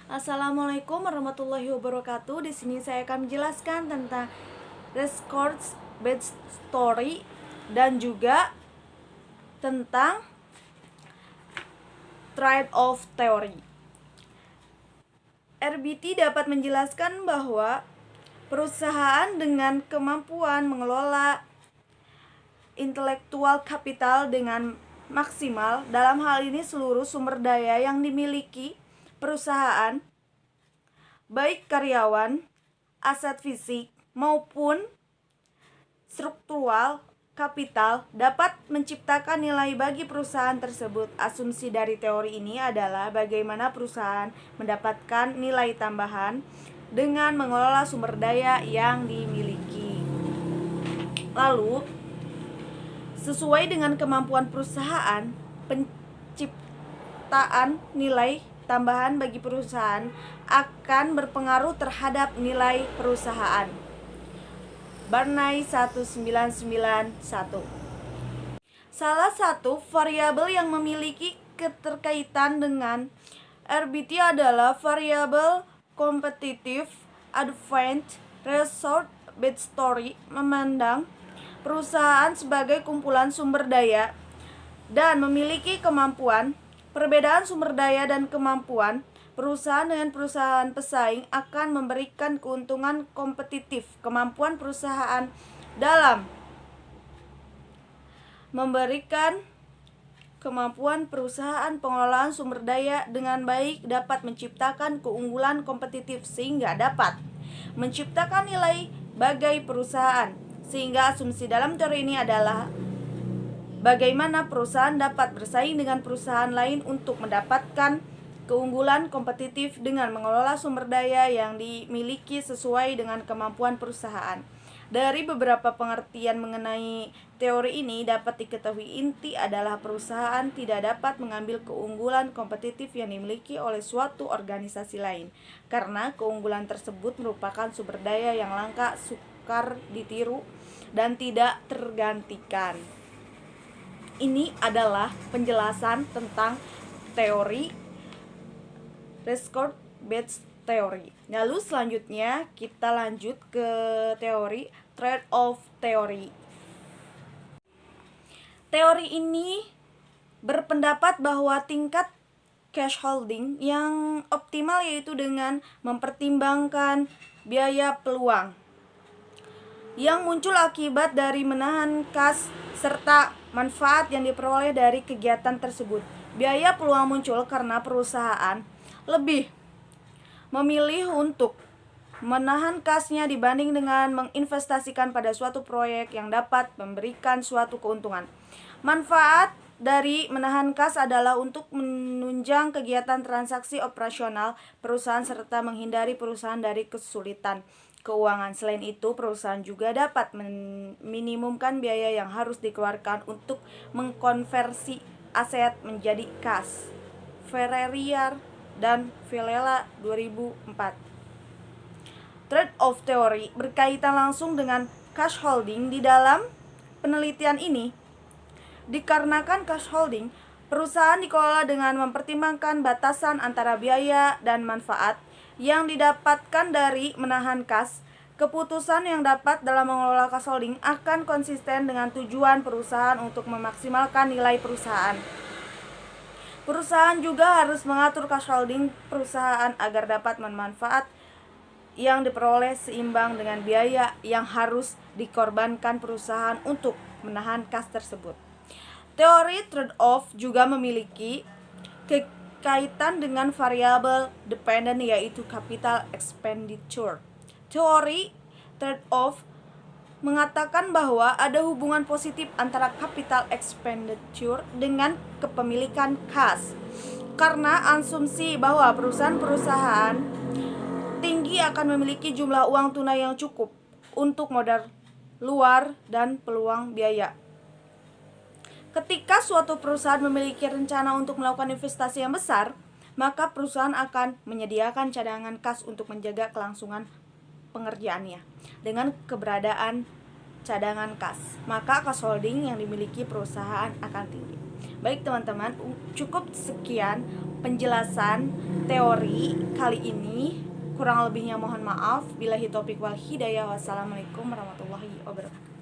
Assalamualaikum warahmatullahi wabarakatuh. Di sini saya akan menjelaskan tentang Rescords Bed Story dan juga tentang Trade-off Theory. RBT dapat menjelaskan bahwa perusahaan dengan kemampuan mengelola intelektual kapital dengan maksimal, dalam hal ini seluruh sumber daya yang dimiliki perusahaan, baik karyawan, aset fisik, maupun struktural kapital, dapat menciptakan nilai bagi perusahaan tersebut. Asumsi dari teori ini adalah bagaimana perusahaan mendapatkan nilai tambahan dengan mengelola sumber daya yang dimiliki. Lalu, sesuai dengan kemampuan perusahaan, penciptaan nilai tambahan bagi perusahaan akan berpengaruh terhadap nilai perusahaan. Barney 1991. Salah satu variabel yang memiliki keterkaitan dengan RBT adalah variabel competitive advantage. Resort Bed Story memandang perusahaan sebagai kumpulan sumber daya dan memiliki kemampuan. Perbedaan sumber daya dan kemampuan perusahaan dengan perusahaan pesaing akan memberikan keuntungan kompetitif. Kemampuan perusahaan dalam memberikan kemampuan perusahaan pengelolaan sumber daya dengan baik dapat menciptakan keunggulan kompetitif sehingga dapat menciptakan nilai bagi perusahaan. Sehingga asumsi dalam teori ini adalah bagaimana perusahaan dapat bersaing dengan perusahaan lain untuk mendapatkan keunggulan kompetitif dengan mengelola sumber daya yang dimiliki sesuai dengan kemampuan perusahaan. Dari beberapa pengertian mengenai teori ini dapat diketahui inti adalah perusahaan tidak dapat mengambil keunggulan kompetitif yang dimiliki oleh suatu organisasi lain, karena keunggulan tersebut merupakan sumber daya yang langka, sukar ditiru, dan tidak tergantikan. Ini adalah penjelasan tentang teori Rescord Bed Theory. Lalu selanjutnya kita lanjut ke teori Trade-off Theory. Teori ini berpendapat bahwa tingkat cash holding yang optimal yaitu dengan mempertimbangkan biaya peluang yang muncul akibat dari menahan kas serta manfaat yang diperoleh dari kegiatan tersebut. Biaya peluang muncul karena perusahaan lebih memilih untuk menahan kasnya dibanding dengan menginvestasikan pada suatu proyek yang dapat memberikan suatu keuntungan. Manfaat dari menahan kas adalah untuk menunjang kegiatan transaksi operasional perusahaan serta menghindari perusahaan dari kesulitan keuangan. Selain itu, perusahaan juga dapat meminimumkan biaya yang harus dikeluarkan untuk mengkonversi aset menjadi kas. Ferreriar dan Villela 2004. Trade-off Theory berkaitan langsung dengan cash holding. Di dalam penelitian ini, dikarenakan cash holding, perusahaan dikelola dengan mempertimbangkan batasan antara biaya dan manfaat yang didapatkan dari menahan kas. Keputusan yang dapat dalam mengelola cash holding akan konsisten dengan tujuan perusahaan untuk memaksimalkan nilai perusahaan. Perusahaan juga harus mengatur cash holding perusahaan agar dapat manfaat yang diperoleh seimbang dengan biaya yang harus dikorbankan perusahaan untuk menahan kas tersebut. Teori trade-off juga memiliki kaitan dengan variabel dependent yaitu capital expenditure. Teori trade-off mengatakan bahwa ada hubungan positif antara capital expenditure dengan kepemilikan kas. Karena asumsi bahwa perusahaan tinggi akan memiliki jumlah uang tunai yang cukup untuk modal luar dan peluang biaya. Ketika suatu perusahaan memiliki rencana untuk melakukan investasi yang besar, maka perusahaan akan menyediakan cadangan kas untuk menjaga kelangsungan pengerjaannya. Dengan keberadaan cadangan kas, maka cash holding yang dimiliki perusahaan akan tinggi. Baik teman-teman, cukup sekian penjelasan teori kali ini. Kurang lebihnya mohon maaf. Billahi taufiq wal hidayah. Wassalamualaikum warahmatullahi wabarakatuh.